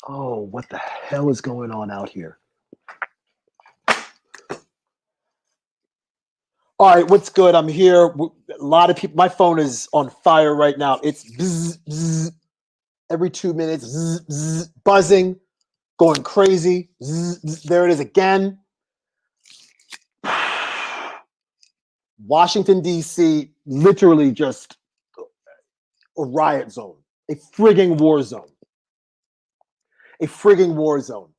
Oh, what the hell is going on out here? All right, what's good? I'm here. A lot of people. My phone is on fire right now. It's bzz, bzz, every 2 minutes, bzz, bzz, buzzing, going crazy. Bzz, bzz, there it is again. Washington, D.C., literally just a riot zone, a frigging war zone. A frigging war zone.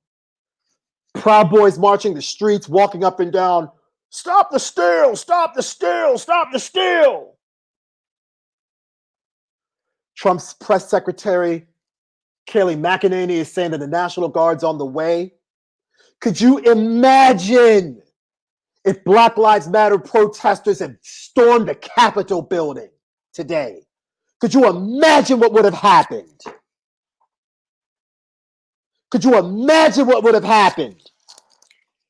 Proud Boys marching the streets, walking up and down. Stop the steal! Stop the steal! Stop the steal! Trump's press secretary, Kayleigh McEnany, is saying that the National Guard's on the way. Could you imagine if Black Lives Matter protesters had stormed the Capitol building today? Could you imagine what would have happened? Could you imagine what would have happened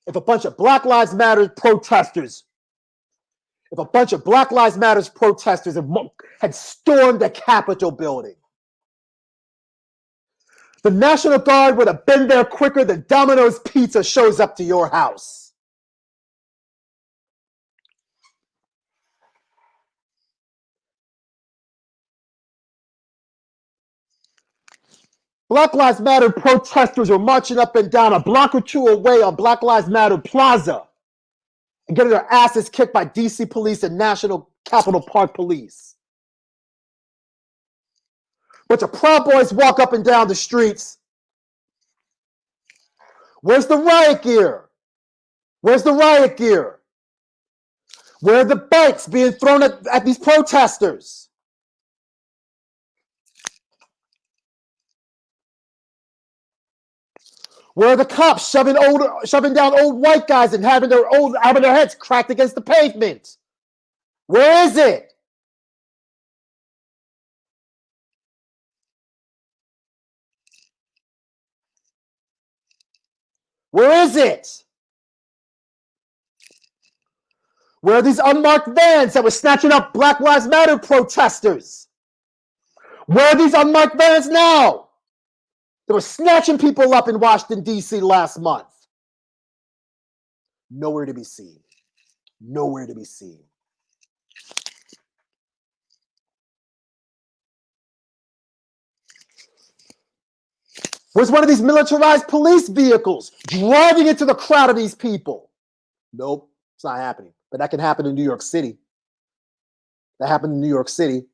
if a bunch of Black Lives Matter protesters had stormed the Capitol building? The National Guard would have been there quicker than Domino's Pizza shows up to your house. Black Lives Matter protesters were marching up and down a block or two away on Black Lives Matter Plaza and getting their asses kicked by DC police and National Capitol Park police. Bunch of Proud Boys walk up and down the streets. Where's the riot gear? Where's the riot gear? Where are the bikes being thrown at these protesters? Where are the cops shoving down old white guys and having their heads cracked against the pavement? Where is it? Where is it? Where are these unmarked vans that were snatching up Black Lives Matter protesters? Where are these unmarked vans now? They were snatching people up in Washington, D.C. last month. Nowhere to be seen. Nowhere to be seen. Where's one of these militarized police vehicles driving into the crowd of these people? Nope, it's not happening. But that can happen in New York City. That happened in New York City.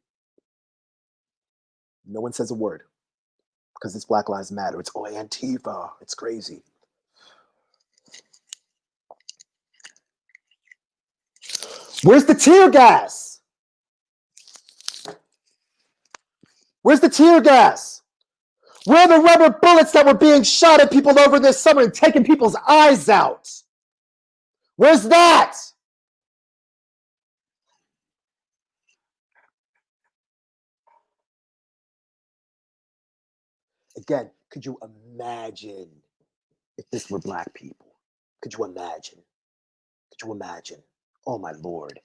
No one says a word because it's Black Lives Matter. It's Antifa. It's crazy. Where's the tear gas? Where's the tear gas? Where are the rubber bullets that were being shot at people over this summer and taking people's eyes out? Where's that? Again, could you imagine if this were Black people? Could you imagine? Could you imagine? Oh, my Lord.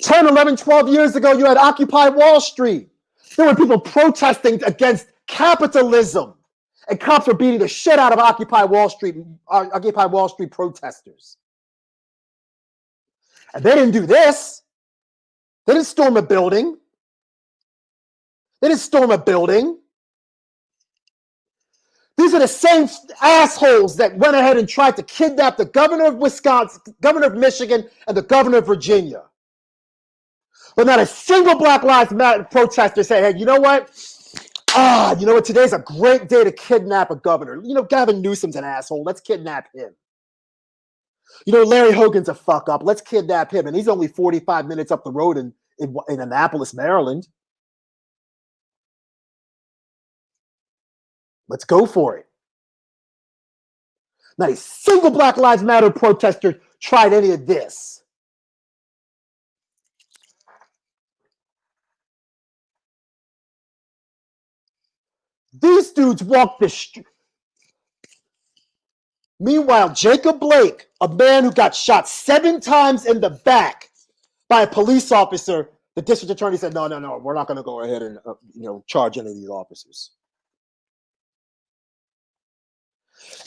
10, 11, 12 years ago, you had Occupy Wall Street. There were people protesting against capitalism, and cops were beating the shit out of Occupy Wall Street protesters. And they didn't do this. They didn't storm a building. These are the same assholes that went ahead and tried to kidnap the governor of Wisconsin, governor of Michigan, and the governor of Virginia. But not a single Black Lives Matter protester said, hey, you know what? Today's a great day to kidnap a governor. Gavin Newsom's an asshole. Let's kidnap him. Larry Hogan's a fuck up. Let's kidnap him. And he's only 45 minutes up the road in Annapolis, Maryland. Let's go for it. Not a single Black Lives Matter protester tried any of this. These dudes walked the street. Meanwhile, Jacob Blake, a man who got shot 7 times in the back by a police officer, the district attorney said, no, we're not going to go ahead and charge any of these officers.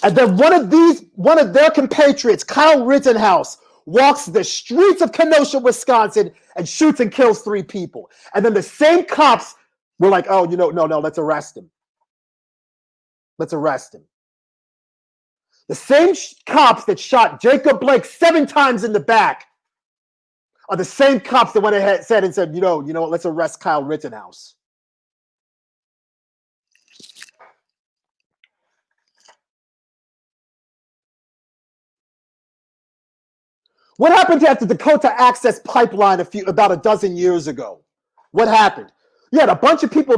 And then one of their compatriots, Kyle Rittenhouse, walks the streets of Kenosha, Wisconsin, and shoots and kills 3 people. And then the same cops were like, oh, no, let's arrest him. Let's arrest him. The same cops that shot Jacob Blake 7 times in the back are the same cops that went ahead and said, you know what, let's arrest Kyle Rittenhouse. What happened at the Dakota Access Pipeline about a dozen years ago? What happened? You had a bunch of people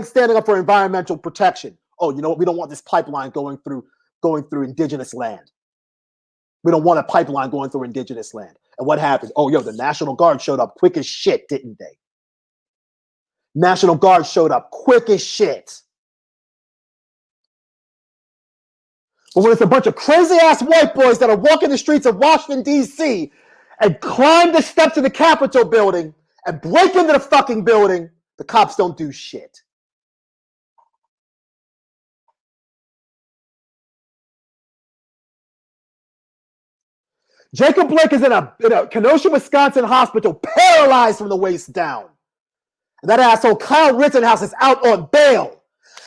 standing up for environmental protection. Oh, you know what? We don't want this pipeline going through indigenous land. We don't want a pipeline going through indigenous land. And what happened? Oh, the National Guard showed up quick as shit, didn't they? National Guard showed up quick as shit. But when it's a bunch of crazy-ass white boys that are walking the streets of Washington, D.C. and climb the steps of the Capitol building and break into the fucking building, the cops don't do shit. Jacob Blake is in a Kenosha, Wisconsin hospital, paralyzed from the waist down. And that asshole Kyle Rittenhouse is out on bail.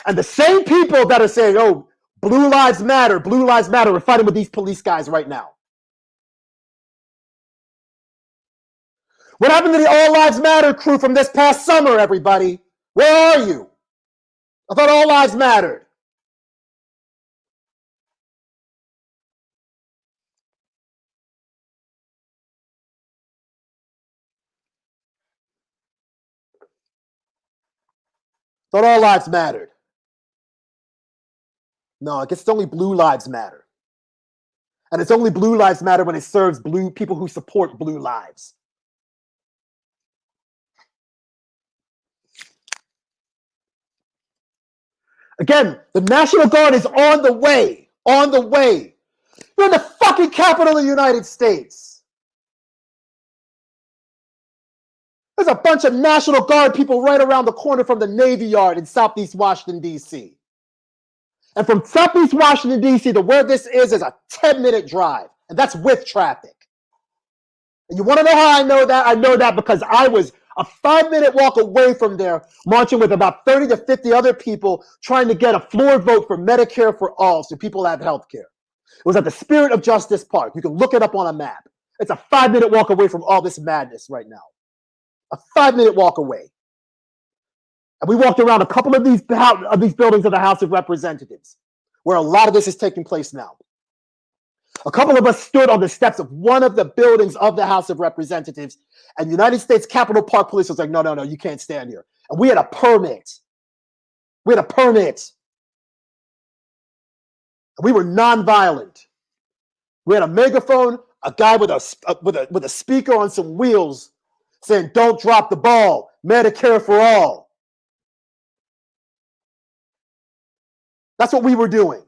And the same people that are saying, oh, Blue Lives Matter, are fighting with these police guys right now. What happened to the All Lives Matter crew from this past summer, everybody? Where are you? I thought all lives mattered. Thought all lives mattered. No, I guess it's only Blue Lives Matter. And it's only Blue Lives Matter when it serves people who support blue lives. Again, the National Guard is on the way. On the way. You're in the fucking capital of the United States. There's a bunch of National Guard people right around the corner from the Navy Yard in Southeast Washington, D.C. And from Southeast Washington, D.C. to where this is a 10-minute drive. And that's with traffic. And you want to know how I know that? I know that because I was a 5-minute walk away from there, marching with about 30 to 50 other people trying to get a floor vote for Medicare for all so people have health care. It was at the Spirit of Justice Park. You can look it up on a map. It's a 5-minute walk away from all this madness right now. A 5-minute walk away. And we walked around a couple of these buildings of the House of Representatives, where a lot of this is taking place now. A couple of us stood on the steps of one of the buildings of the House of Representatives, and United States Capitol Park Police was like, no, you can't stand here. And we had a permit. We were nonviolent. We had a megaphone, a guy with a speaker on some wheels saying, don't drop the ball, Medicare for all. That's what we were doing.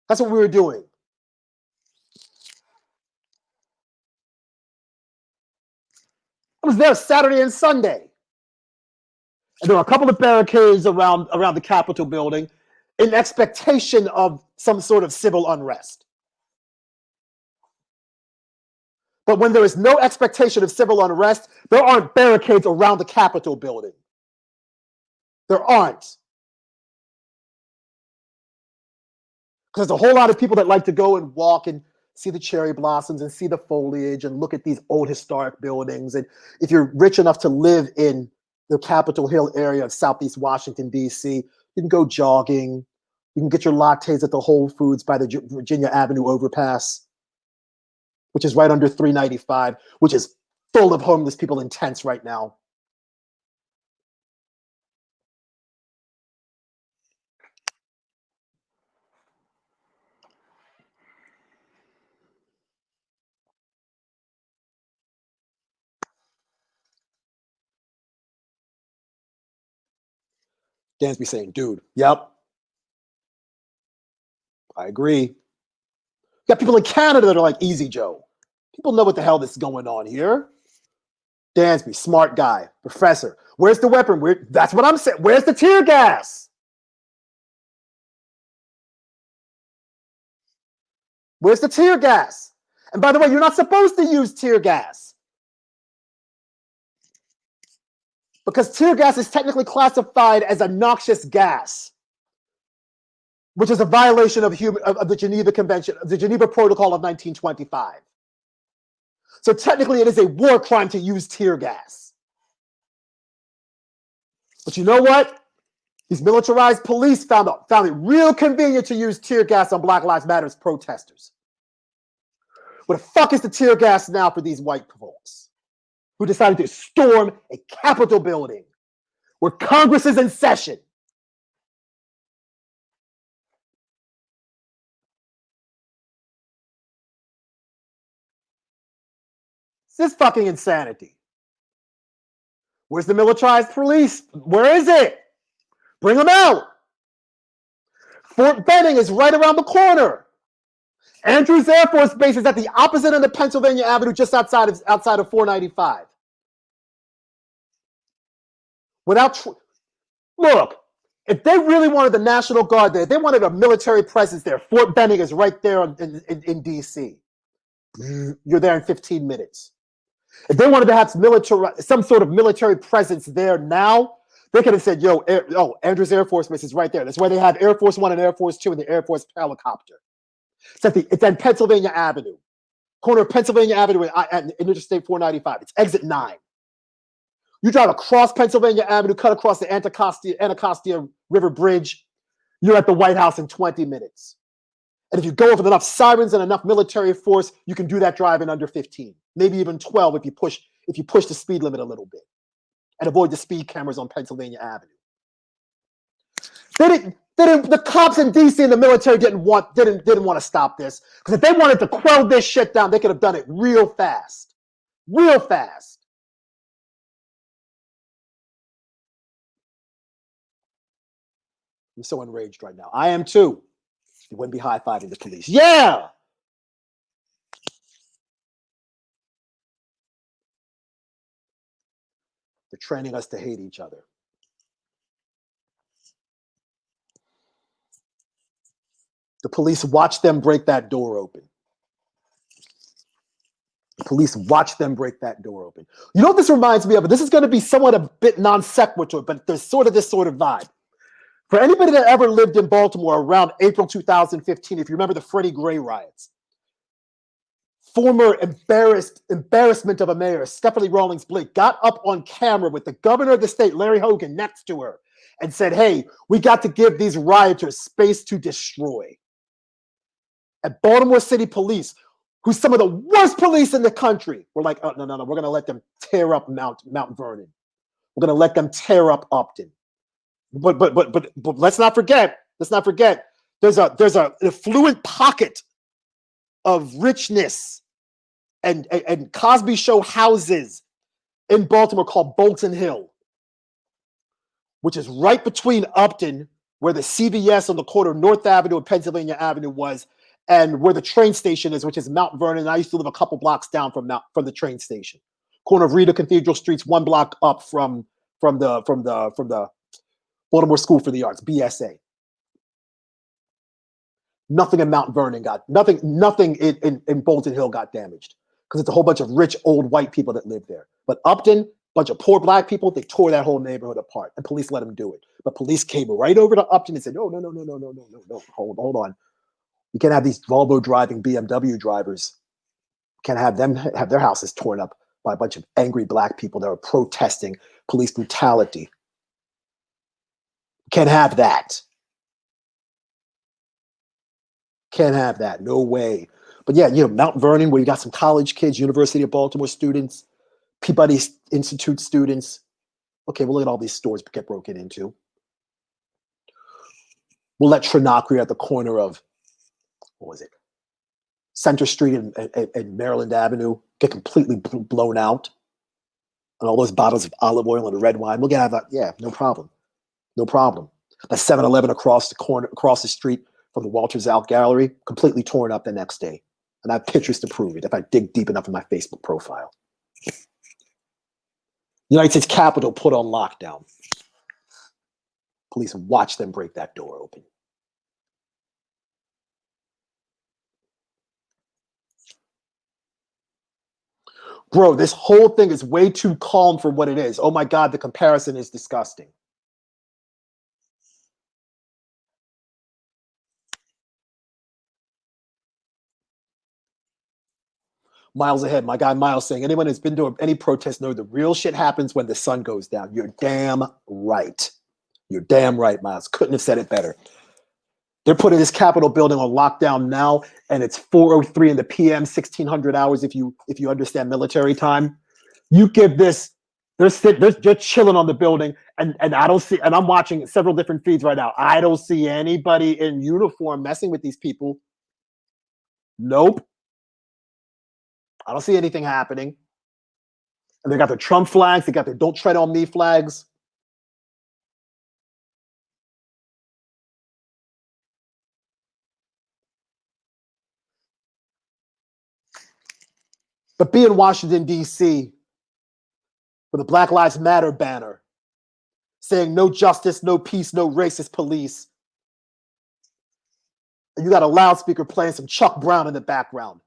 That's what we were doing. I was there Saturday and Sunday. And there were a couple of barricades around the Capitol building in expectation of some sort of civil unrest. But when there is no expectation of civil unrest, there aren't barricades around the Capitol building. There aren't. Because there's a whole lot of people that like to go and walk and see the cherry blossoms and see the foliage and look at these old historic buildings. And if you're rich enough to live in the Capitol Hill area of Southeast Washington, D.C., you can go jogging. You can get your lattes at the Whole Foods by the Virginia Avenue overpass, which is right under 395, which is full of homeless people in tents right now. Dansby saying, dude, yep. I agree. You got people in Canada that are like, easy, Joe. People know what the hell this is going on here. Dansby, smart guy, professor. Where's the weapon? That's what I'm saying. Where's the tear gas? Where's the tear gas? And by the way, you're not supposed to use tear gas, because tear gas is technically classified as a noxious gas, which is a violation of the Geneva Convention, of the Geneva Protocol of 1925. So technically, it is a war crime to use tear gas. But you know what? These militarized police found it real convenient to use tear gas on Black Lives Matter protesters. Where the fuck is the tear gas now for these white folks who decided to storm a Capitol building where Congress is in session? This is fucking insanity. Where's the militarized police? Where is it? Bring them out. Fort Benning is right around the corner. Andrews Air Force Base is at the opposite end of Pennsylvania Avenue, just outside of 495. Look, if they really wanted the National Guard there, they wanted a military presence there. Fort Benning is right there in DC. You're there in 15 minutes. If they wanted to have some sort of military presence there now, they could have said, Andrews Air Force Base is right there. That's why they have Air Force One and Air Force Two and the Air Force helicopter. It's on Pennsylvania Avenue, corner of Pennsylvania Avenue and Interstate 495. It's exit 9. You drive across Pennsylvania Avenue, cut across the Anacostia River Bridge, you're at the White House in 20 minutes. And if you go with enough sirens and enough military force, you can do that drive in under 15, maybe even 12 if you push the speed limit a little bit and avoid the speed cameras on Pennsylvania Avenue. The cops in DC and the military didn't want to stop this, because if they wanted to quell this shit down, they could have done it real fast. Real fast. I'm so enraged right now. I am too. You wouldn't be high-fiving the police. Yeah! They're training us to hate each other. The police watched them break that door open. The police watched them break that door open. You know what this reminds me of? This is going to be somewhat a bit non sequitur, but there's sort of this sort of vibe. For anybody that ever lived in Baltimore around April 2015, if you remember the Freddie Gray riots, former embarrassment of a mayor, Stephanie Rawlings Blake, got up on camera with the governor of the state, Larry Hogan, next to her and said, hey, we got to give these rioters space to destroy. And Baltimore City Police, who's some of the worst police in the country, were like, oh, no, we're going to let them tear up Mount Vernon. We're going to let them tear up Upton. But let's not forget, there's an affluent pocket of richness and Cosby Show houses in Baltimore called Bolton Hill, which is right between Upton, where the CVS on the corner of North Avenue and Pennsylvania Avenue was, and where the train station is, which is Mount Vernon. I used to live a couple blocks down from the train station, corner of Rita Cathedral Street's 1 block up from the Baltimore School for the Arts, BSA. Nothing in Mount Vernon nothing in Bolton Hill got damaged, because it's a whole bunch of rich old white people that live there. But Upton, bunch of poor black people, they tore that whole neighborhood apart, and police let them do it. But police came right over to Upton and said, no, hold on. You can't have these Volvo driving BMW drivers. Can't have them have their houses torn up by a bunch of angry black people that are protesting police brutality. Can't have that. Can't have that. No way. But yeah, Mount Vernon, where you got some college kids, University of Baltimore students, Peabody Institute students. Okay, we'll let all these stores get broken into. We'll let Trinacria at the corner of, Center Street and Maryland Avenue get completely blown out. And all those bottles of olive oil and red wine. We'll get that. Yeah, no problem. No problem. That 7-Eleven across the street from the Walters Out Gallery, completely torn up the next day. And I have pictures to prove it if I dig deep enough in my Facebook profile. United States Capitol put on lockdown. Police watch them break that door open. Bro, this whole thing is way too calm for what it is. Oh my God, the comparison is disgusting. Miles ahead, my guy Miles saying, anyone who's been to any protest know the real shit happens when the sun goes down. You're damn right. You're damn right, Miles. Couldn't have said it better. They're putting this Capitol building on lockdown now, and it's 4:03 in the PM, 1600 hours if you understand military time. You give this, they're chilling on the building, and I don't see, and I'm watching several different feeds right now. I don't see anybody in uniform messing with these people. Nope. I don't see anything happening. And they got their Trump flags, they got their "Don't Tread on Me" flags. But be in Washington, D.C. with a Black Lives Matter banner saying no justice, no peace, no racist police. And you got a loudspeaker playing some Chuck Brown in the background.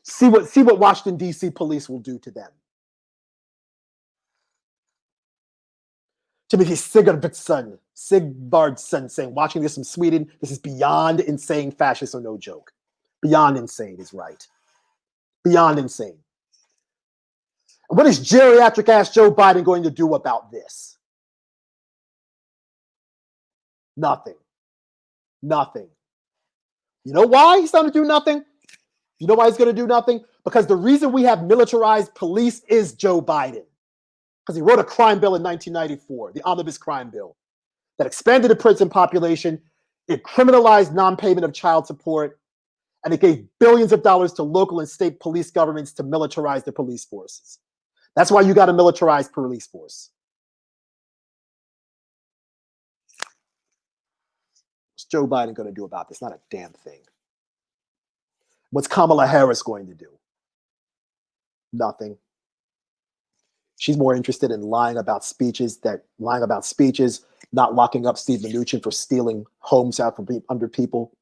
See what Washington, D.C. police will do to them. Timothy Sigvardsson saying, watching this from Sweden, this is beyond insane fascist or no joke. Beyond insane is right. Beyond insane. And what is geriatric ass Joe Biden going to do about this? Nothing. Nothing. You know why he's going to do nothing? You know why he's going to do nothing? Because the reason we have militarized police is Joe Biden. Because he wrote a crime bill in 1994, the omnibus crime bill, that expanded the prison population, it criminalized non-payment of child support, and it gave billions of dollars to local and state police governments to militarize the police forces. That's why you got a militarized police force. What's Joe Biden going to do about this? Not a damn thing. What's Kamala Harris going to do? Nothing. She's more interested in lying about speeches, not locking up Steve Mnuchin for stealing homes out from under people,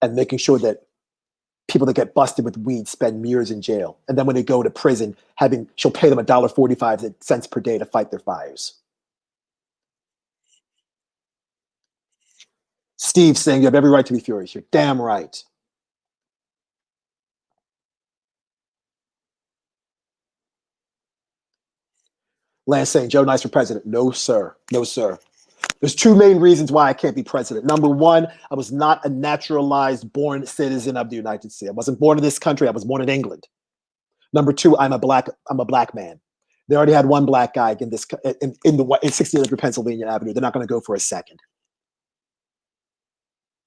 and making sure that people that get busted with weed spend years in jail. And then when they go to prison, she'll pay them $1.45 per day to fight their fires. Steve saying you have every right to be furious. You're damn right. Lance saying, Joe Nice for president. No, sir. No, sir. There's two main reasons why I can't be president. Number one, I was not a naturalized born citizen of the United States. I wasn't born in this country. I was born in England. Number two, I'm a black man. They already had one black guy in 1600 Pennsylvania Avenue. They're not going to go for a second.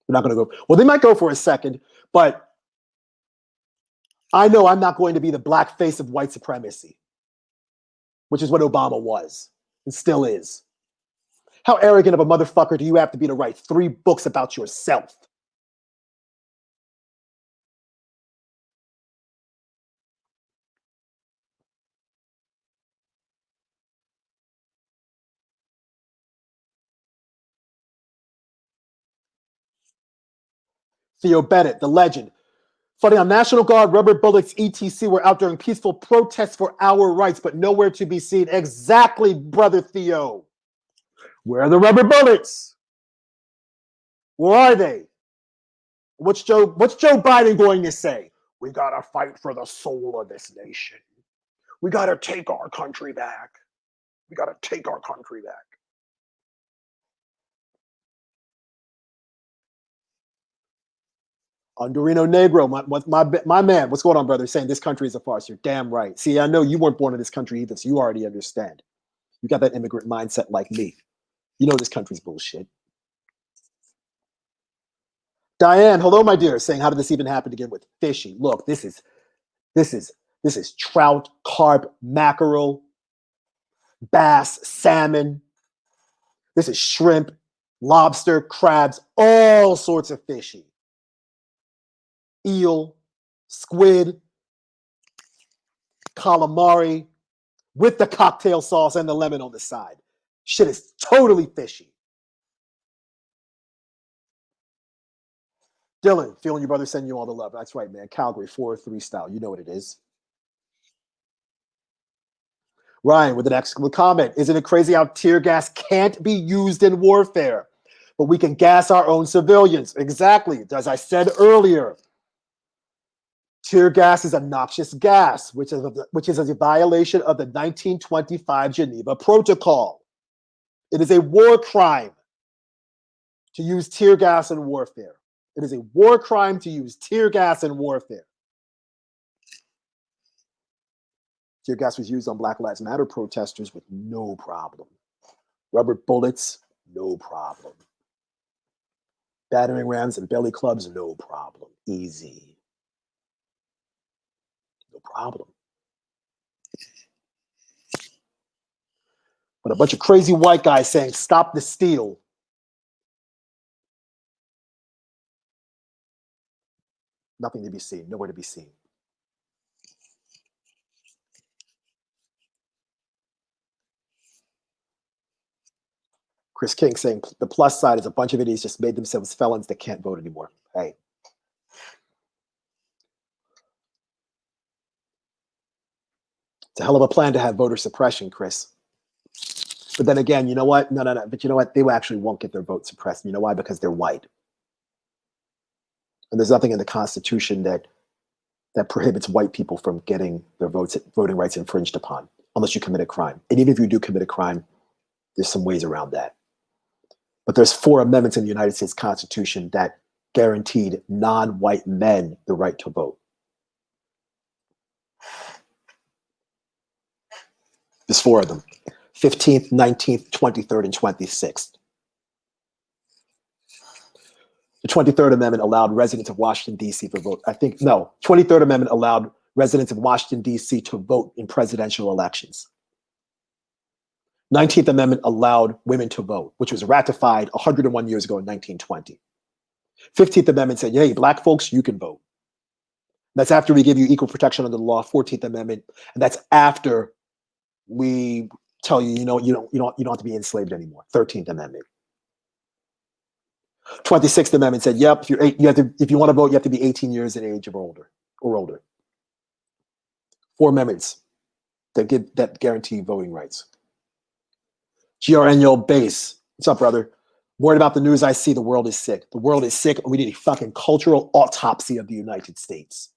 They're not going to go. Well, they might go for a second, but I know I'm not going to be the black face of white supremacy, which is what Obama was and still is. How arrogant of a motherfucker do you have to be to write 3 books about yourself? Theo Bennett, the legend. Funny, on National Guard, rubber bullets, etc. were out during peaceful protests for our rights, but nowhere to be seen. Exactly, brother Theo. Where are the rubber bullets? Where are they? What's Joe Biden going to say? We gotta fight for the soul of this nation. We gotta take our country back. We gotta take our country back. Andorino Negro, my man, what's going on, brother? Saying this country is a farce. You're damn right. See, I know you weren't born in this country either, so you already understand. You got that immigrant mindset like me. You know this country's bullshit. Diane, hello, my dear, saying, how did this even happen to begin with? Fishy. Look, this is trout, carp, mackerel, bass, salmon. This is shrimp, lobster, crabs, all sorts of fishy. eel, squid, calamari with the cocktail sauce and the lemon on the side. Shit is totally fishy. Dylan, feeling your brother sending you all the love. That's right, man. Calgary 4-3 style. You know what it is. Ryan with an excellent comment. Isn't it crazy how tear gas can't be used in warfare, but we can gas our own civilians? Exactly. As I said earlier, tear gas is a noxious gas, which is a violation of the 1925 Geneva Protocol. It is a war crime to use tear gas in warfare. It is a war crime to use tear gas in warfare. Tear gas was used on Black Lives Matter protesters with no problem. Rubber bullets, no problem. Battering rams and belly clubs, no problem. Easy. No problem. But a bunch of crazy white guys saying, stop the steal. Nothing to be seen, nowhere to be seen. Chris King saying the plus side is a bunch of idiots just made themselves felons that can't vote anymore. Hey. It's a hell of a plan to have voter suppression, Chris. But then again, you know what? No. But you know what? They actually won't get their vote suppressed. You know why? Because they're white. And there's nothing in the Constitution that prohibits white people from getting their voting rights infringed upon, unless you commit a crime. And even if you do commit a crime, there's some ways around that. But there's 4 amendments in the United States Constitution that guaranteed non-white men the right to vote. There's 4 of them: 15th, 19th, 23rd, and 26th. The 23rd Amendment allowed residents of Washington, D.C. to vote. 23rd Amendment allowed residents of Washington, D.C. to vote in presidential elections. 19th Amendment allowed women to vote, which was ratified 101 years ago in 1920. 15th Amendment said, hey, black folks, you can vote. That's after we give you equal protection under the law. 14th Amendment, and that's after we tell you, you don't have to be enslaved anymore. 13th Amendment. 26th Amendment said, yep, if you want to vote, you have to be 18 years of age or older. 4 amendments that guarantee voting rights. GRNO base. What's up, brother? Worried about the news I see. The world is sick. The world is sick, and we need a fucking cultural autopsy of the United States.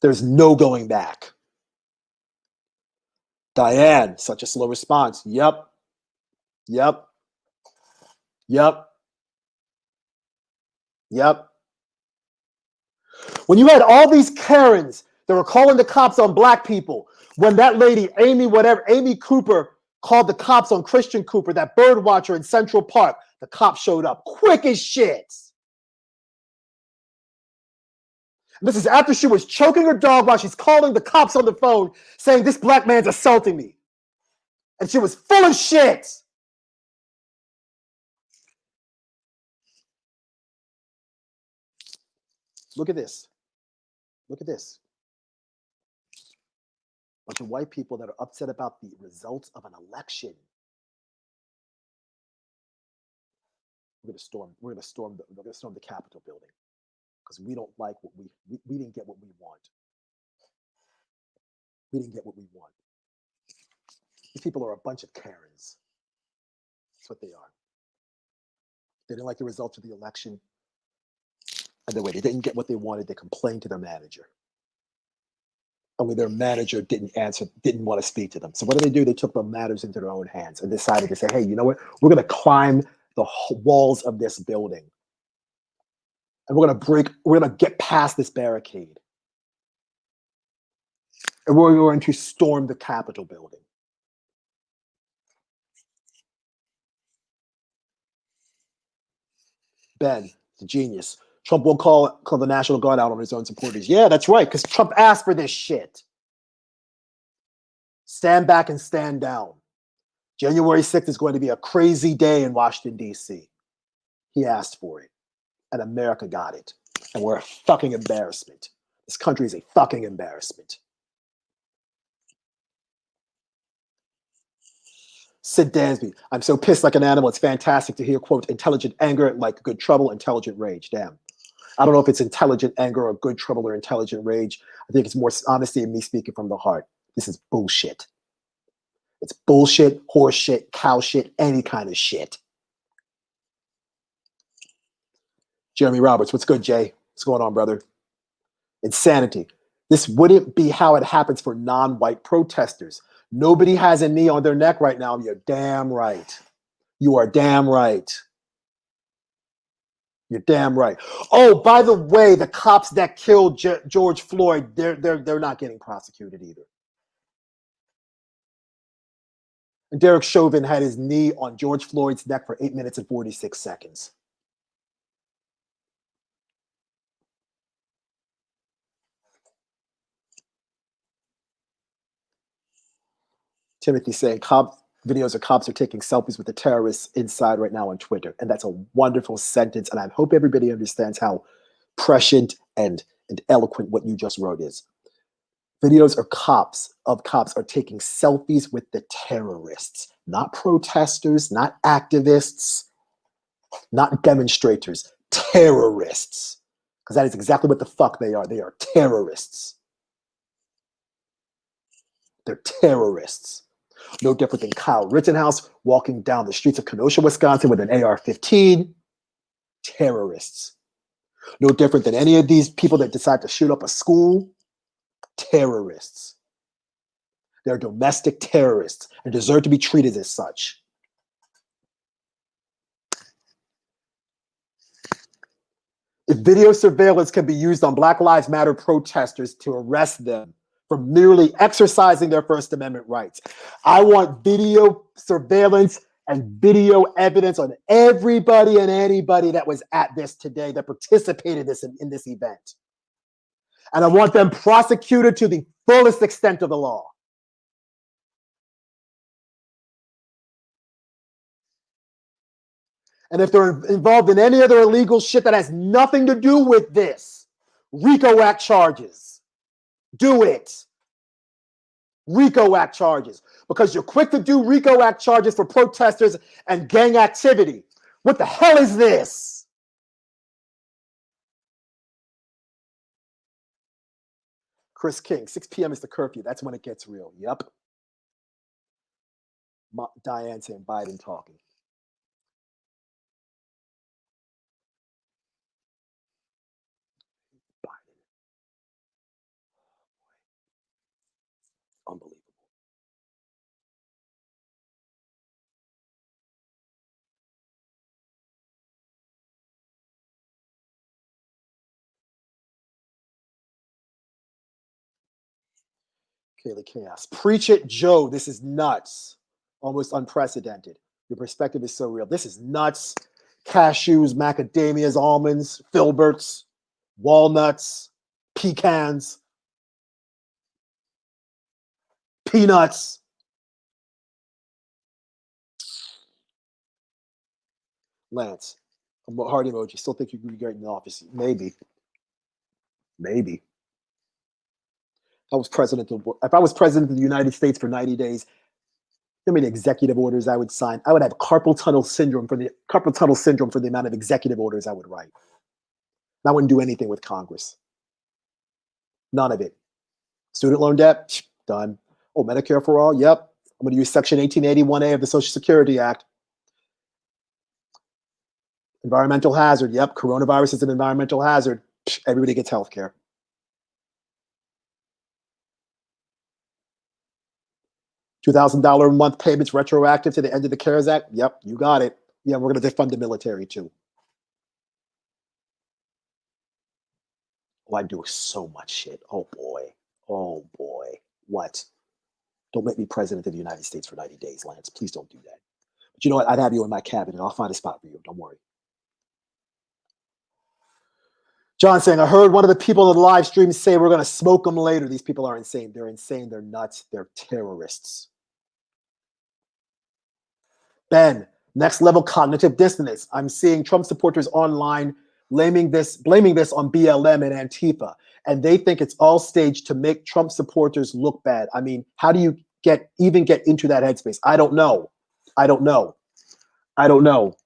There's no going back. Diane, such a slow response. Yep. When you had all these Karens that were calling the cops on black people, when that lady, Amy Cooper, called the cops on Christian Cooper, that bird watcher in Central Park, the cops showed up quick as shit. And this is after she was choking her dog while she's calling the cops on the phone saying, this black man's assaulting me. And she was full of shit. Look at this. Look at this. Bunch of white people that are upset about the results of an election. We're going to storm the Capitol building because we don't like what we didn't get what we want. We didn't get what we want. These people are a bunch of Karens. That's what they are. They didn't like the results of the election. And they didn't get what they wanted. They complained to their manager. Only their manager didn't want to speak to them. So what did? They took the matters into their own hands and decided to say, hey, you know what? We're going to climb the walls of this building. And we're going to get past this barricade. And we're going to storm the Capitol building. Ben, the genius. Trump will call the National Guard out on his own supporters. Yeah, that's right, because Trump asked for this shit. Stand back and stand down. January 6th is going to be a crazy day in Washington, D.C. He asked for it. and America got it. And we're a fucking embarrassment. This country is a fucking embarrassment. Sid Dansby, I'm so pissed like an animal. It's fantastic to hear, quote, intelligent anger like good trouble, intelligent rage. Damn. I don't know if it's intelligent anger or good trouble or intelligent rage. I think it's more honesty and me speaking from the heart. This is bullshit. It's bullshit, horse shit, cow shit, any kind of shit. Jeremy Roberts, what's good, Jay? What's going on, brother? Insanity. This wouldn't be how it happens for non-white protesters. Nobody has a knee on their neck right now. You're damn right. You are damn right. You're damn right. Oh, by the way, the cops that killed George Floyd, they're not getting prosecuted either. And Derek Chauvin had his knee on George Floyd's neck for 8 minutes and 46 seconds. Timothy saying videos of cops are taking selfies with the terrorists inside right now on Twitter. And that's a wonderful sentence. And I hope everybody understands how prescient and eloquent what you just wrote is. Videos of cops are taking selfies with the terrorists, not protesters, not activists, not demonstrators, terrorists. Because that is exactly what the fuck they are. They are terrorists. They're terrorists. No different than Kyle Rittenhouse walking down the streets of Kenosha, Wisconsin with an AR-15. Terrorists. No different than any of these people that decide to shoot up a school. Terrorists. They're domestic terrorists and deserve to be treated as such. If video surveillance can be used on Black Lives Matter protesters to arrest them for merely exercising their First Amendment rights, I want video surveillance and video evidence on everybody and anybody that was at this today, that participated in this event. And I want them prosecuted to the fullest extent of the law. And if they're involved in any other illegal shit that has nothing to do with this, RICO Act charges. Do it. RICO Act charges. Because you're quick to do RICO Act charges for protesters and gang activity. What the hell is this? Chris King, 6 p.m. is the curfew. That's when it gets real. Yep. Diane saying Biden talking. Biden. Unbelievable. Kaylee Chaos. Preach it, Joe. This is nuts. Almost unprecedented. Your perspective is so real. This is nuts. Cashews, macadamias, almonds, filberts, walnuts, pecans, peanuts. Lance, heart emoji. Still think you could be great in the office? Maybe. Maybe. If I was president of the United States for 90 days, how many executive orders I would sign? I would have carpal tunnel syndrome for the amount of executive orders I would write. I wouldn't do anything with Congress. None of it. Student loan debt, done. Oh, Medicare for all, yep. I'm going to use Section 1881A of the Social Security Act. Environmental hazard, yep. Coronavirus is an environmental hazard. Everybody gets health care. $2,000 a month payments retroactive to the end of the CARES Act. Yep, you got it. Yeah, we're going to defund the military too. Oh, I do so much shit. Oh boy. Oh boy. What? Don't make me president of the United States for 90 days, Lance. Please don't do that. But you know what? I'd have you in my cabinet. I'll find a spot for you. Don't worry. John saying, I heard one of the people in the live stream say we're going to smoke them later. These people are insane. They're insane. They're nuts. They're terrorists. Ben, next level cognitive dissonance. I'm seeing Trump supporters online blaming this on BLM and Antifa, and they think it's all staged to make Trump supporters look bad. I mean, how do you get into that headspace? I don't know. I don't know. I don't know.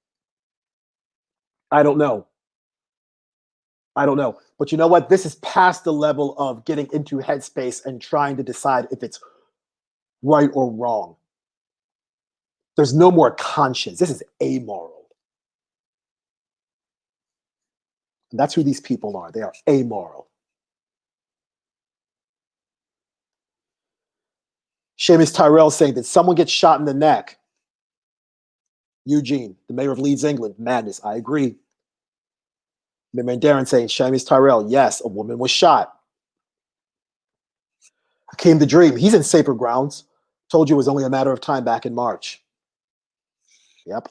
I don't know. I don't know. But you know what? This is past the level of getting into headspace and trying to decide if it's right or wrong. There's no more conscience. This is amoral. And that's who these people are. They are amoral. Seamus Tyrell saying that someone gets shot in the neck. Eugene, the mayor of Leeds, England, madness. I agree. Darren saying, Seamus Tyrell, yes, a woman was shot. Came the dream. He's in safer grounds. Told you it was only a matter of time back in March. Yep.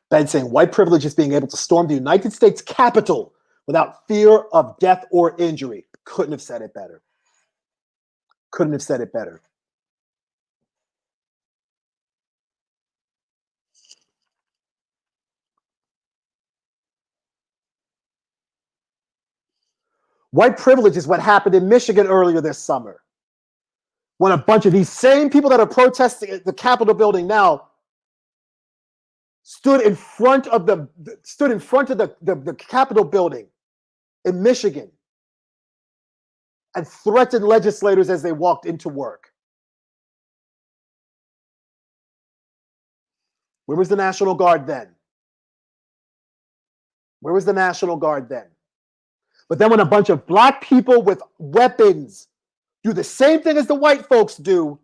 Ben saying, white privilege is being able to storm the United States Capitol without fear of death or injury. Couldn't have said it better. Couldn't have said it better. White privilege is what happened in Michigan earlier this summer, when a bunch of these same people that are protesting at the Capitol building now stood in front of the Capitol building in Michigan and threatened legislators as they walked into work. Where was the National Guard then? Where was the National Guard then? But then when a bunch of black people with weapons do the same thing as the white folks do,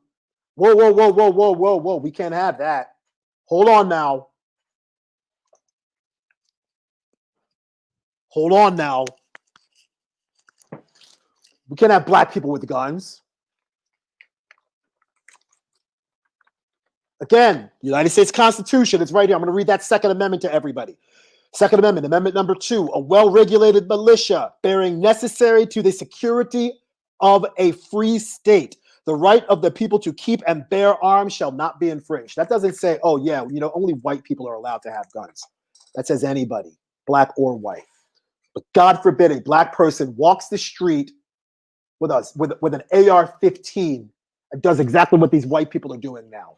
whoa, whoa, whoa, whoa, whoa, whoa, whoa, we can't have that. Hold on now. Hold on now. We can't have black people with guns. Again, United States Constitution, it's right here. I'm going to read that Second Amendment to everybody. Second Amendment, Amendment number 2, a well-regulated militia bearing necessary to the security of a free state. The right of the people to keep and bear arms shall not be infringed. That doesn't say, oh yeah, only white people are allowed to have guns. That says anybody, black or white. But God forbid a black person walks the street with an AR-15 and does exactly what these white people are doing now.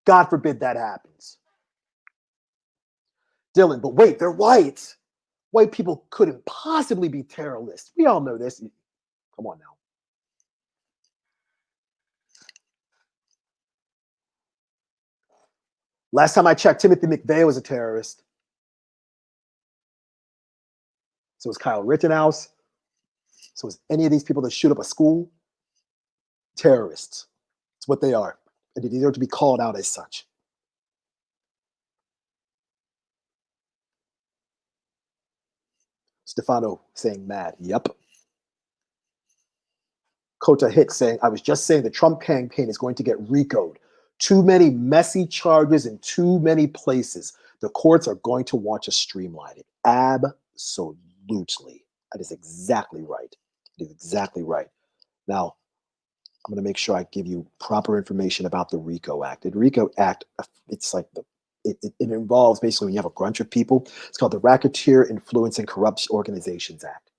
God forbid that happens. Dylan, but wait, they're white. White people couldn't possibly be terrorists. We all know this. Come on now. Last time I checked, Timothy McVeigh was a terrorist. So was Kyle Rittenhouse. So was any of these people that shoot up a school. Terrorists. It's what they are. And they deserve to be called out as such. Stefano saying mad. Yep. Kota Hicks saying, I was just saying the Trump campaign is going to get RICO'd. Too many messy charges in too many places. The courts are going to want to streamline it. Absolutely. That is exactly right. It is exactly right. Now, I'm going to make sure I give you proper information about the RICO Act. The RICO Act, it's like it involves basically when you have a bunch of people. It's called the Racketeer Influence and Corrupt Organizations Act.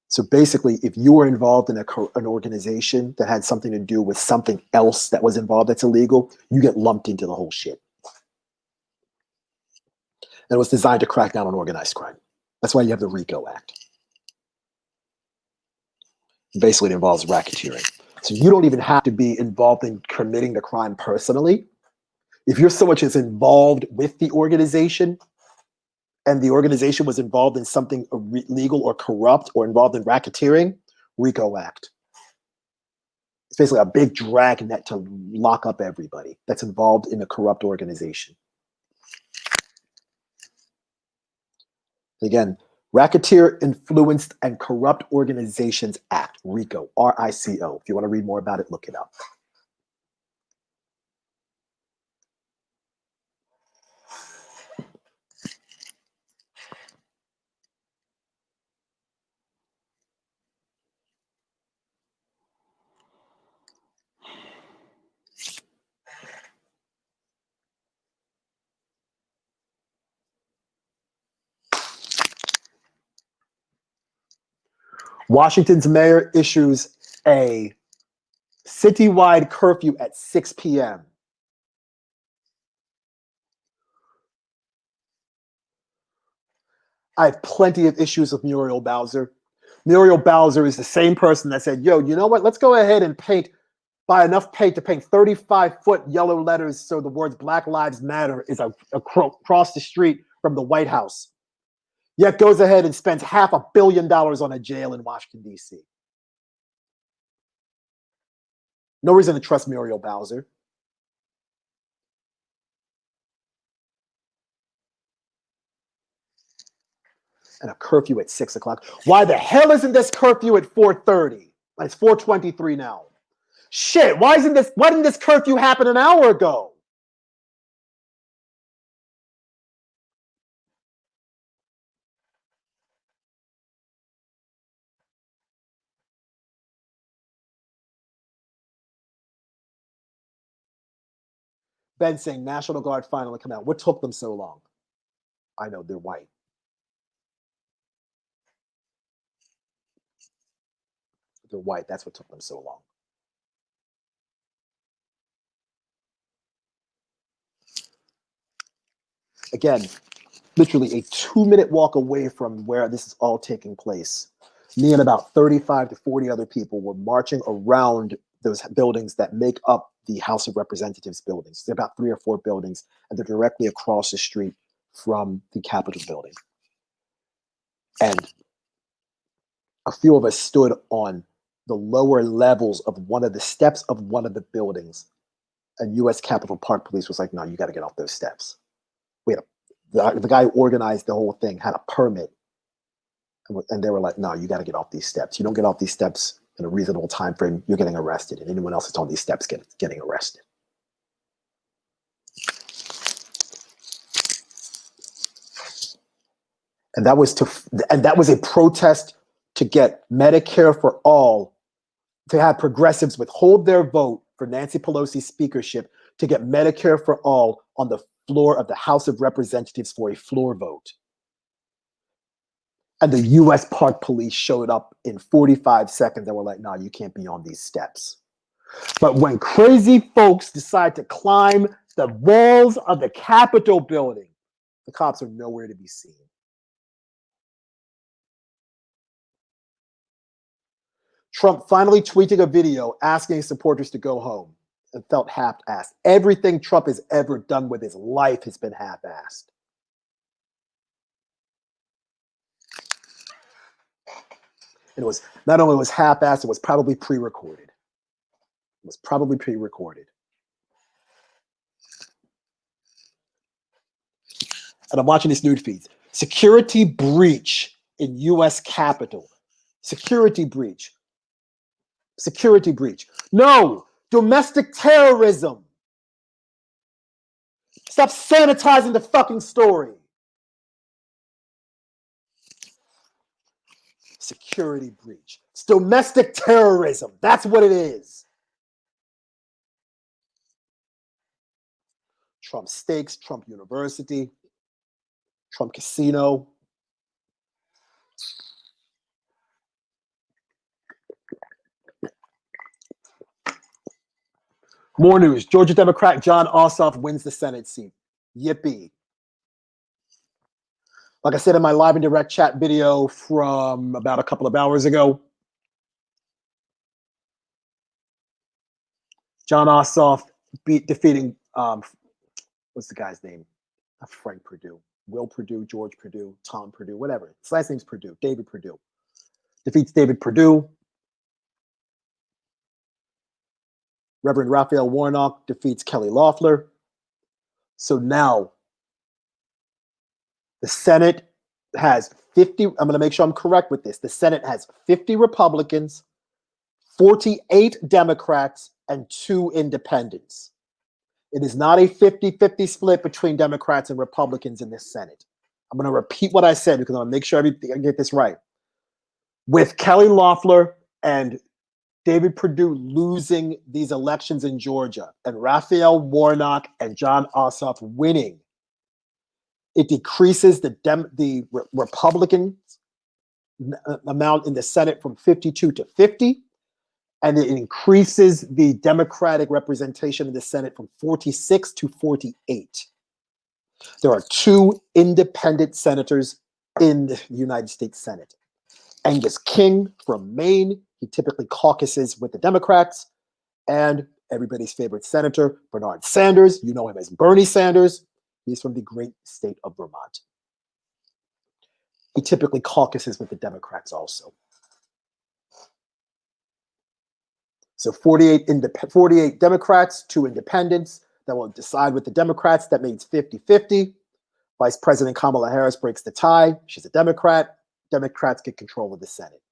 So basically, if you were involved in an organization that had something to do with something else that was involved that's illegal, you get lumped into the whole shit. And it was designed to crack down on organized crime. That's why you have the RICO Act. Basically, it involves racketeering. So you don't even have to be involved in committing the crime personally. If you're so much as involved with the organization, and the organization was involved in something illegal or corrupt or involved in racketeering, RICO Act. It's basically a big dragnet to lock up everybody that's involved in a corrupt organization. Again, Racketeer Influenced and Corrupt Organizations Act, RICO, R-I-C-O. If you want to read more about it, look it up. Washington's mayor issues a citywide curfew at 6 p.m. I have plenty of issues with Muriel Bowser. Muriel Bowser is the same person that said, yo, you know what? Let's go ahead and buy enough paint to paint 35-foot yellow letters so the words Black Lives Matter is across the street from the White House. Yet goes ahead and spends $500 million on a jail in Washington, D.C. No reason to trust Muriel Bowser. And a curfew at 6 o'clock. Why the hell isn't this curfew at 4:30? It's 4:23 now. Shit, why didn't this curfew happen an hour ago? Ben saying National Guard finally come out. What took them so long? I know, they're white. They're white. That's what took them so long. Again, literally a 2-minute walk away from where this is all taking place. Me and about 35 to 40 other people were marching around those buildings that make up the House of Representatives buildings. There are about 3 or 4 buildings, and they're directly across the street from the Capitol building. And a few of us stood on the lower levels of one of the steps of one of the buildings, and U.S. Capitol Park Police was like, no, you got to get off those steps. The guy who organized the whole thing had a permit, and they were like, no, you got to get off these steps. You don't get off these steps in a reasonable time frame, you're getting arrested, and anyone else that's on these steps getting arrested. And that was a protest to get Medicare for all, to have progressives withhold their vote for Nancy Pelosi's speakership, to get Medicare for all on the floor of the House of Representatives for a floor vote. And the U.S. Park Police showed up in 45 seconds and were like, no, you can't be on these steps. But when crazy folks decide to climb the walls of the Capitol building, the cops are nowhere to be seen. Trump finally tweeting a video asking his supporters to go home and felt half-assed. Everything Trump has ever done with his life has been half-assed. And it was not only was half-assed, it was probably pre-recorded. It was probably pre-recorded. And I'm watching this news feed. Security breach in U.S. Capitol. Security breach. Security breach. No, domestic terrorism. Stop sanitizing the fucking story. Security breach. It's domestic terrorism. That's what it is. Trump Steaks, Trump University, Trump Casino. More news. Georgia Democrat Jon Ossoff wins the Senate seat. Yippee. Like I said in my live and direct chat video from about a couple of hours ago, Jon Ossoff defeating, what's the guy's name? Not Frank Perdue. Will Perdue, George Perdue, Tom Perdue, whatever. His last name's Perdue, David Perdue. Defeats David Perdue. Reverend Raphael Warnock defeats Kelly Loeffler. So now the Senate has 50, I'm going to make sure I'm correct with this. The Senate has 50 Republicans, 48 Democrats, and 2 independents. It is not a 50-50 split between Democrats and Republicans in this Senate. I'm going to repeat what I said because I'm going to make sure I get this right. With Kelly Loeffler and David Perdue losing these elections in Georgia and Raphael Warnock and Jon Ossoff winning, it decreases the Republicans amount in the Senate from 52 to 50, and it increases the Democratic representation in the Senate from 46 to 48. There are 2 independent senators in the United States Senate. Angus King from Maine, he typically caucuses with the Democrats, and everybody's favorite senator, Bernard Sanders, you know him as Bernie Sanders, he's from the great state of Vermont. He typically caucuses with the Democrats also. So 48 Democrats, 2 independents that will decide with the Democrats. That means 50-50. Vice President Kamala Harris breaks the tie. She's a Democrat. Democrats get control of the Senate.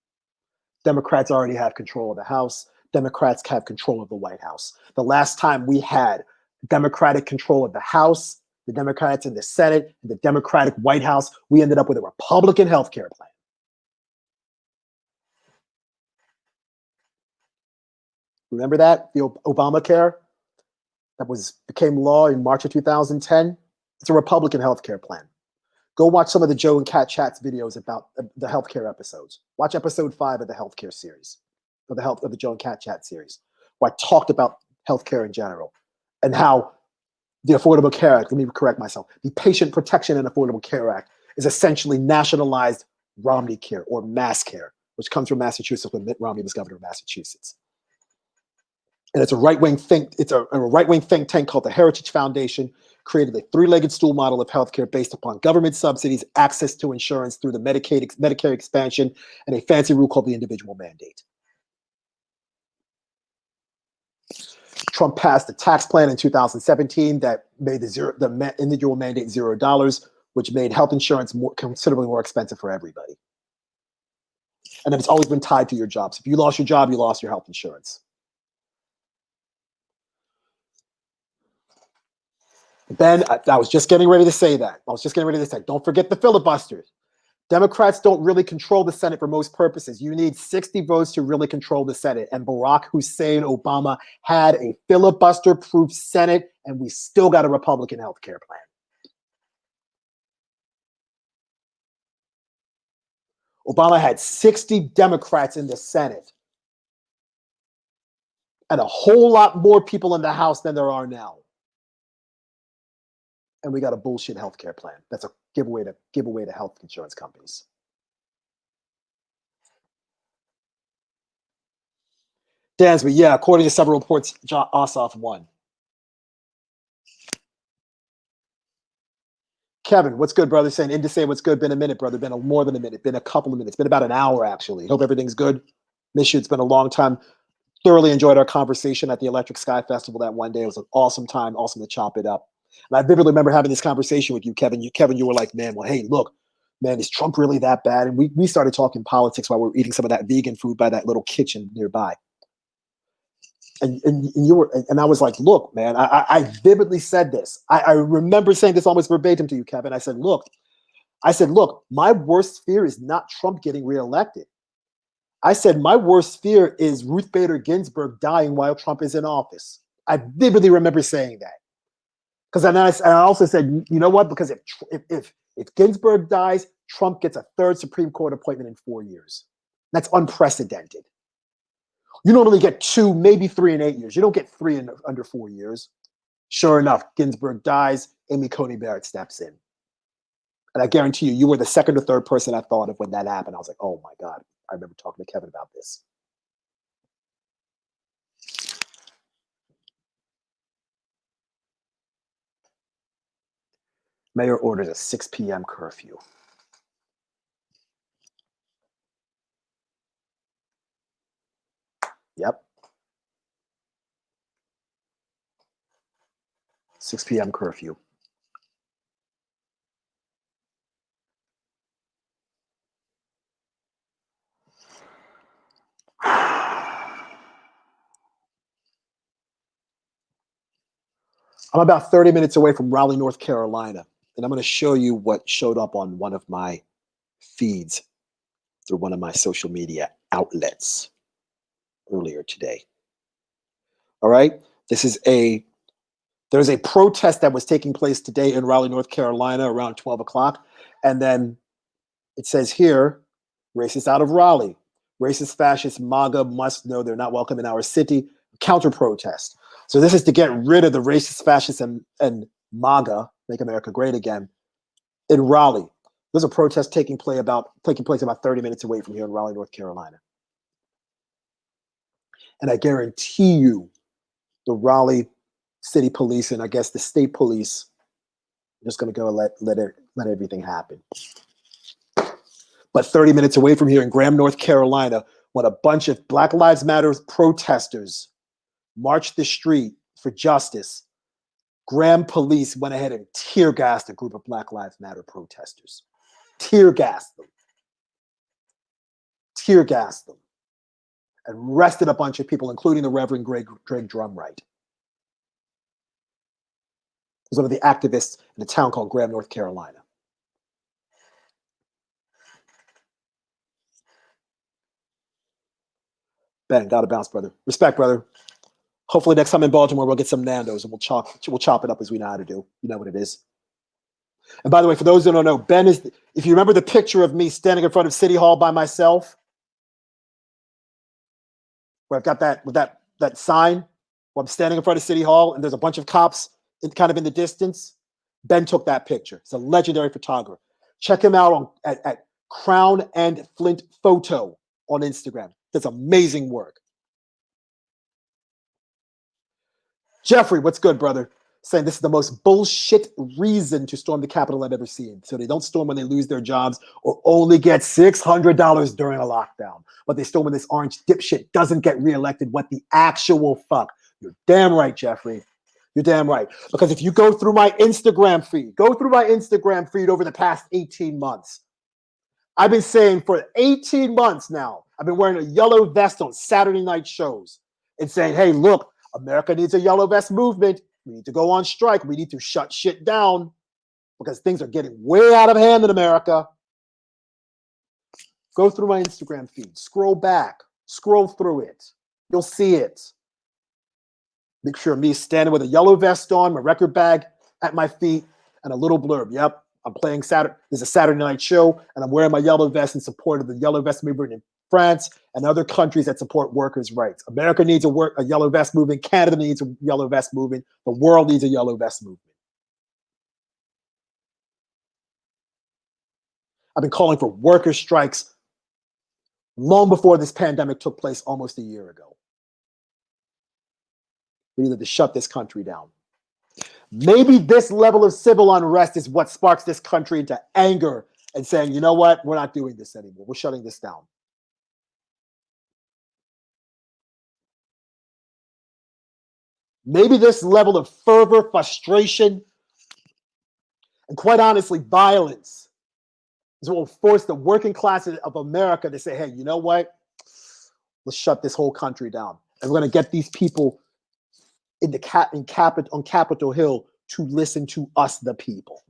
Democrats already have control of the House. Democrats have control of the White House. The last time we had Democratic control of the House, the Democrats in the Senate, and the Democratic White House, we ended up with a Republican health care plan. Remember that? The Obamacare that became law in March of 2010? It's a Republican health care plan. Go watch some of the Joe and Kat Chats videos about the healthcare episodes. Watch episode 5 of the healthcare series, of the Joe and Kat Chat series, where I talked about healthcare in general and how the Affordable Care Act, let me correct myself, the Patient Protection and Affordable Care Act is essentially nationalized Romney Care or Mass Care, which comes from Massachusetts when Mitt Romney was governor of Massachusetts. And it's a right-wing think tank called the Heritage Foundation, created a 3-legged stool model of healthcare based upon government subsidies, access to insurance through the Medicare expansion, and a fancy rule called the individual mandate. Trump passed a tax plan in 2017 that made the individual mandate $0, which made health insurance considerably more expensive for everybody. And then it's always been tied to your jobs. If you lost your job, you lost your health insurance. Ben, I was just getting ready to say that. Don't forget the filibusters. Democrats don't really control the Senate for most purposes. You need 60 votes to really control the Senate. And Barack Hussein Obama had a filibuster-proof Senate, and we still got a Republican health care plan. Obama had 60 Democrats in the Senate and a whole lot more people in the House than there are now. And we got a bullshit healthcare plan. That's a giveaway to health insurance companies. Dansby, yeah, according to several reports, John Ossoff won. Kevin, what's good, brother? Saying, in to say what's good. Been a minute, brother. Been more than a minute. Been a couple of minutes. Been about an hour, actually. Hope everything's good. Miss you. It's been a long time. Thoroughly enjoyed our conversation at the Electric Sky Festival that one day. It was an awesome time. Awesome to chop it up. And I vividly remember having this conversation with you, Kevin. You were like, man, well, hey, look, man, is Trump really that bad? And we started talking politics while we were eating some of that vegan food by that little kitchen nearby. And you were, and I was like, look, man, I vividly said this. I remember saying this almost verbatim to you, Kevin. I said, look, my worst fear is not Trump getting reelected. I said, my worst fear is Ruth Bader Ginsburg dying while Trump is in office. I vividly remember saying that. Because I also said, you know what? Because if Ginsburg dies, Trump gets a 3rd Supreme Court appointment in 4 years. That's unprecedented. You normally get 2, maybe 3 in 8 years. You don't get 3 in under 4 years. Sure enough, Ginsburg dies. Amy Coney Barrett steps in. And I guarantee you were the 2nd or 3rd person I thought of when that happened. I was like, oh my God. I remember talking to Kevin about this. Mayor orders a 6 p.m. curfew. Yep. 6 p.m. curfew. I'm about 30 minutes away from Raleigh, North Carolina, and I'm going to show you what showed up on one of my feeds through one of my social media outlets earlier today. All right. There's a protest that was taking place today in Raleigh, North Carolina around 12 o'clock. And then it says here, Racists out of Raleigh. Racist, fascist, MAGA must know they're not welcome in our city. Counter protest. So this is to get rid of the racist, fascists, and MAGA, make America great again, in Raleigh. There's a protest taking place about 30 minutes away from here in Raleigh, North Carolina. And I guarantee you, the Raleigh City Police and I guess the state police are just going to go and let everything happen. But 30 minutes away from here in Graham, North Carolina, when a bunch of Black Lives Matter protesters marched the street for justice, Graham police went ahead and tear gassed a group of Black Lives Matter protesters. Tear gassed them. Tear gassed them. And arrested a bunch of people, including the Reverend Greg Drumright. He was one of the activists in a town called Graham, North Carolina. Ben, gotta bounce, brother. Respect, brother. Hopefully next time in Baltimore, we'll get some Nando's and we'll chop it up as we know how to do. You know what it is. And by the way, for those who don't know, Ben is, if you remember the picture of me standing in front of City Hall by myself, where I've got that sign, where I'm standing in front of City Hall and there's a bunch of cops kind of in the distance, Ben took that picture. He's a legendary photographer. Check him out at Crown and Flint Photo on Instagram. That's amazing work. Jeffrey, what's good, brother? Saying this is the most bullshit reason to storm the Capitol I've ever seen. So they don't storm when they lose their jobs or only get $600 during a lockdown. But they storm when this orange dipshit doesn't get reelected. What the actual fuck? You're damn right, Jeffrey. You're damn right. Because if you go through my Instagram feed, over the past 18 months, I've been saying for 18 months now, I've been wearing a yellow vest on Saturday night shows and saying, hey, look, America needs a yellow vest movement. We need to go on strike. We need to shut shit down because things are getting way out of hand in America. Go through my Instagram feed. Scroll back. Scroll through it. You'll see it. Make sure me standing with a yellow vest on, my record bag at my feet, and a little blurb. Yep, I'm playing Saturday. There's a Saturday night show, and I'm wearing my yellow vest in support of the yellow vest movement in France and other countries that support workers' rights. America needs a yellow vest movement. Canada needs a yellow vest movement. The world needs a yellow vest movement. I've been calling for worker strikes long before this pandemic took place almost a year ago. We need to shut this country down. Maybe this level of civil unrest is what sparks this country into anger and saying, you know what, we're not doing this anymore. We're shutting this down. Maybe this level of fervor, frustration, and quite honestly, violence is what will force the working class of America to say, hey, you know what? Let's shut this whole country down. And we're going to get these people on Capitol Hill to listen to us, the people.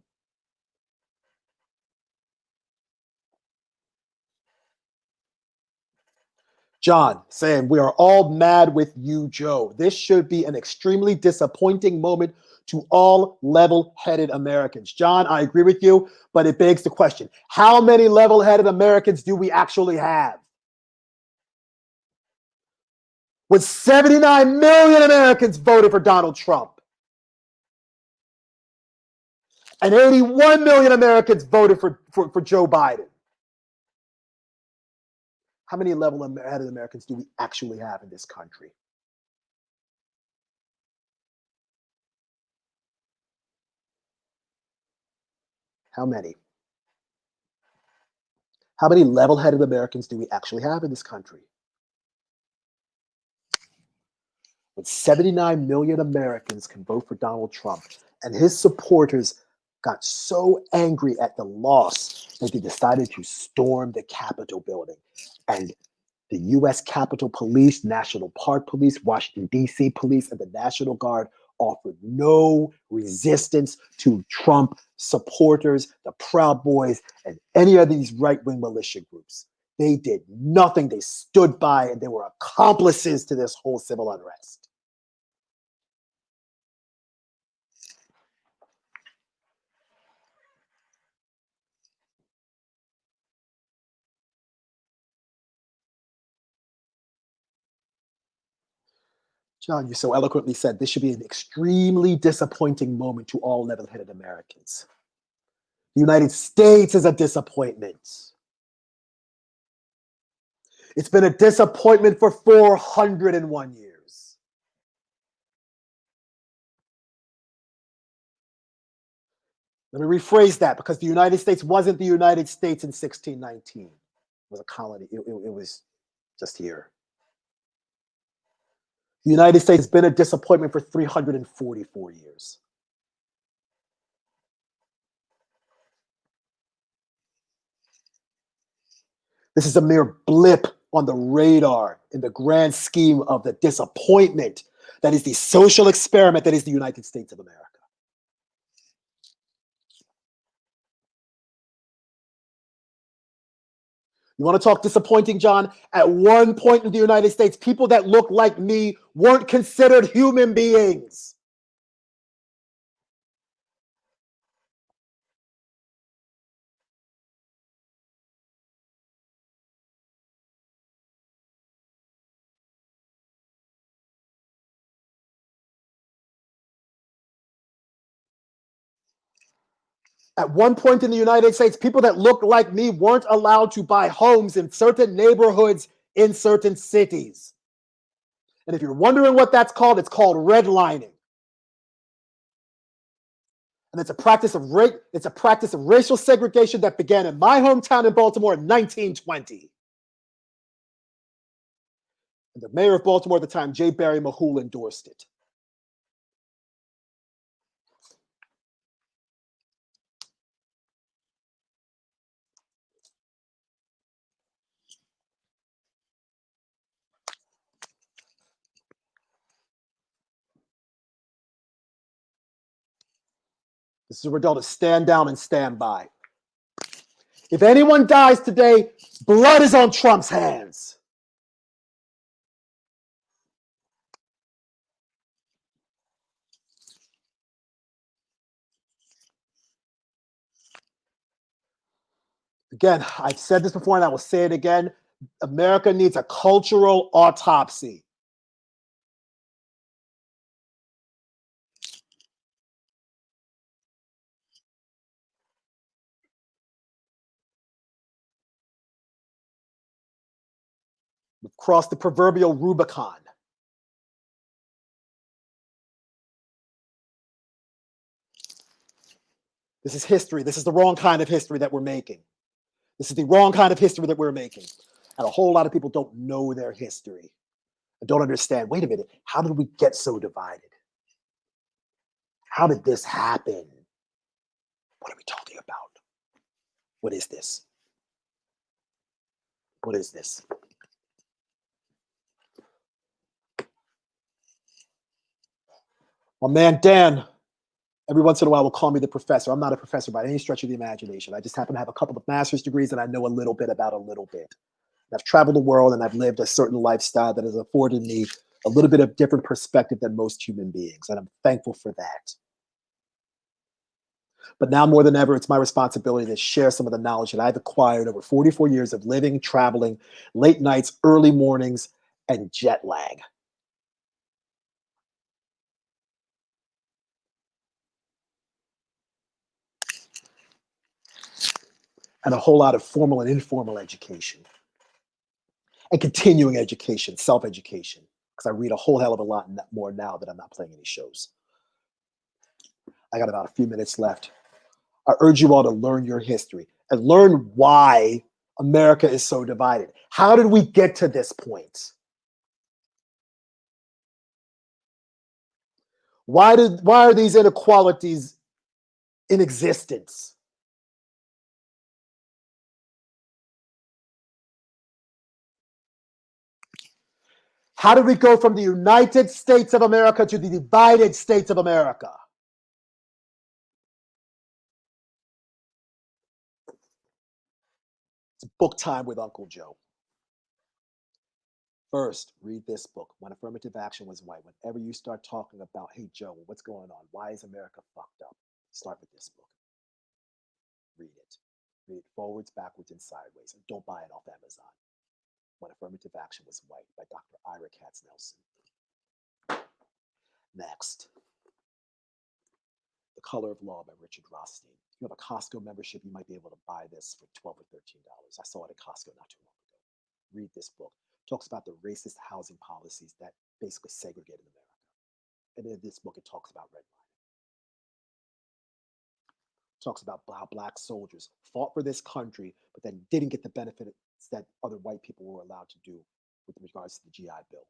John saying, we are all mad with you, Joe. This should be an extremely disappointing moment to all level-headed Americans. John, I agree with you, but it begs the question, how many level-headed Americans do we actually have? When 79 million Americans voted for Donald Trump and 81 million Americans voted for Joe Biden. How many level-headed Americans do we actually have in this country? How many? How many level-headed Americans do we actually have in this country? When 79 million Americans can vote for Donald Trump and his supporters got so angry at the loss that they decided to storm the Capitol building. And the U.S. Capitol Police, National Park Police, Washington, D.C. Police, and the National Guard offered no resistance to Trump supporters, the Proud Boys, and any of these right-wing militia groups. They did nothing. They stood by, and they were accomplices to this whole civil unrest. John, you so eloquently said this should be an extremely disappointing moment to all level-headed Americans. The United States is a disappointment. It's been a disappointment for 401 years. Let me rephrase that, because the United States wasn't the United States in 1619. It was a colony. It was just here. The United States has been a disappointment for 344 years. This is a mere blip on the radar in the grand scheme of the disappointment that is the social experiment that is the United States of America. You want to talk disappointing, John? At one point in the United States, people that looked like me weren't considered human beings. At one point in the United States, people that looked like me weren't allowed to buy homes in certain neighborhoods in certain cities. And if you're wondering what that's called, it's called redlining. And it's a practice of racial segregation that began in my hometown in Baltimore in 1920. And the mayor of Baltimore at the time, J. Barry Mahul, endorsed it. This is a result of stand down and stand by. If anyone dies today, blood is on Trump's hands. Again, I've said this before and I will say it again. America needs a cultural autopsy. We've crossed the proverbial Rubicon. This is history. This is the wrong kind of history that we're making. This is the wrong kind of history that we're making. And a whole lot of people don't know their history and don't understand. Wait a minute. How did we get so divided? How did this happen? What are we talking about? What is this? What is this? Well, man, Dan, every once in a while will call me the professor. I'm not a professor by any stretch of the imagination. I just happen to have a couple of master's degrees and I know a little bit about a little bit. I've traveled the world and I've lived a certain lifestyle that has afforded me a little bit of different perspective than most human beings. And I'm thankful for that. But now more than ever, it's my responsibility to share some of the knowledge that I've acquired over 44 years of living, traveling, late nights, early mornings, and jet lag. And a whole lot of formal and informal education. And continuing education, self-education. Because I read a whole hell of a lot more now that I'm not playing any shows. I got about a few minutes left. I urge you all to learn your history and learn why America is so divided. How did we get to this point? Why are these inequalities in existence? How did we go from the United States of America to the divided States of America? It's book time with Uncle Joe. First, read this book, When Affirmative Action Was White. Whenever you start talking about, hey, Joe, what's going on? Why is America fucked up? Start with this book. Read it. Read it forwards, backwards, and sideways. And don't buy it off Amazon. When Affirmative Action Was White by Dr. Ira Katz Nelson. Next, The Color of Law by Richard Rothstein. If you have a Costco membership, you might be able to buy this for $12 or $13. I saw it at Costco not too long ago. Read this book. It talks about the racist housing policies that basically segregated America. And in this book, it talks about redlining. It talks about how black soldiers fought for this country, but then didn't get the benefits that other white people were allowed to do with regards to the GI Bill.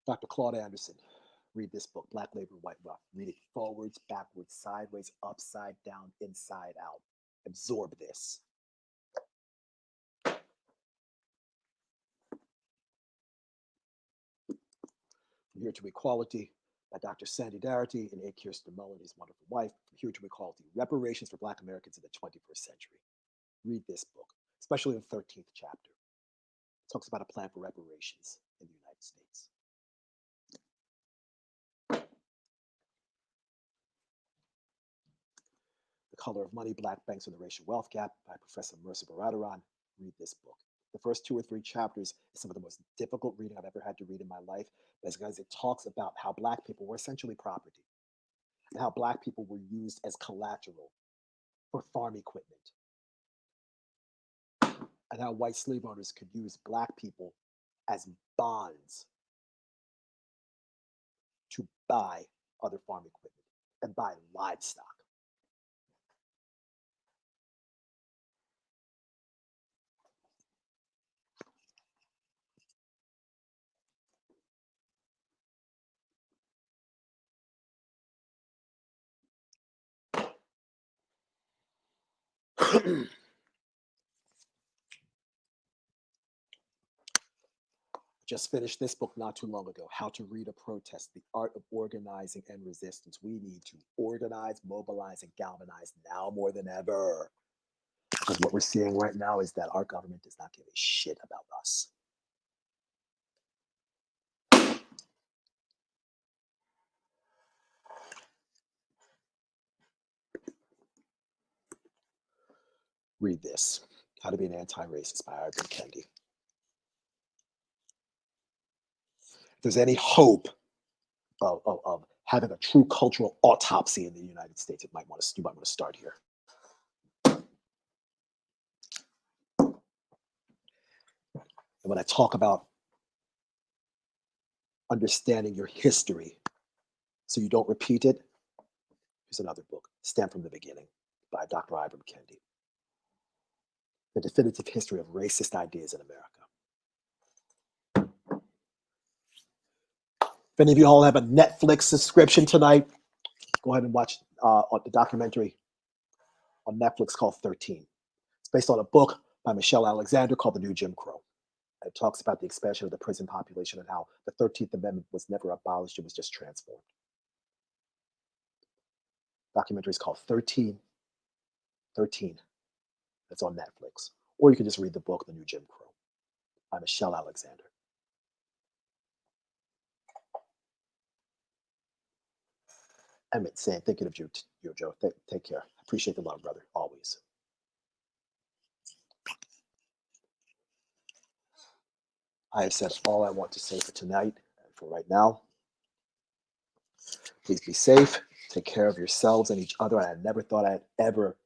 Dr. Claude Anderson. Read this book, Black Labor, White Wealth. Read it forwards, backwards, sideways, upside down, inside out. Absorb this. From Here to Equality by Dr. Sandy Darity and A. Kirsten Mullen, his wonderful wife. From Here to Equality, Reparations for Black Americans in the 21st Century. Read this book, especially the 13th chapter. It talks about a plan for reparations in the United States. The Color of Money, Black Banks and the Racial Wealth Gap by Professor Mercer Baradaran. Read this book. The first 2 or 3 chapters is some of the most difficult reading I've ever had to read in my life, because it talks about how black people were essentially property and how black people were used as collateral for farm equipment, and how white slave owners could use black people as bonds to buy other farm equipment and buy livestock. Just finished this book not too long ago, How to Read a Protest, The Art of Organizing and Resistance. We need to organize, mobilize, and galvanize now more than ever. Because what we're seeing right now is that our government does not give a shit about us. Read this, How to Be an Anti-Racist by Ibram Kendi. If there's any hope of having a true cultural autopsy in the United States, you might want to start here. And when I talk about understanding your history so you don't repeat it, here's another book, Stem from the Beginning by Dr. Ibram Kendi. The Definitive History of Racist Ideas in America. If any of you all have a Netflix subscription tonight, go ahead and watch the documentary on Netflix called 13. It's based on a book by Michelle Alexander called The New Jim Crow. It talks about the expansion of the prison population and how the 13th Amendment was never abolished, it was just transformed. The documentary is called 13. That's on Netflix. Or you can just read the book, The New Jim Crow by Michelle Alexander. Emmett saying, thinking of you, Joe. Take care. Appreciate the love, brother, always. I have said all I want to say for tonight and for right now. Please be safe. Take care of yourselves and each other. I never thought I'd ever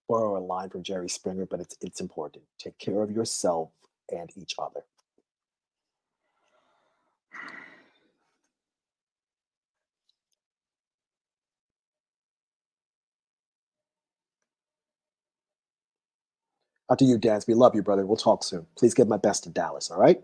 borrow a line from Jerry Springer, but it's important. Take care of yourself and each other. Out to you, Dance. We love you, brother. We'll talk soon. Please give my best to Dallas, all right?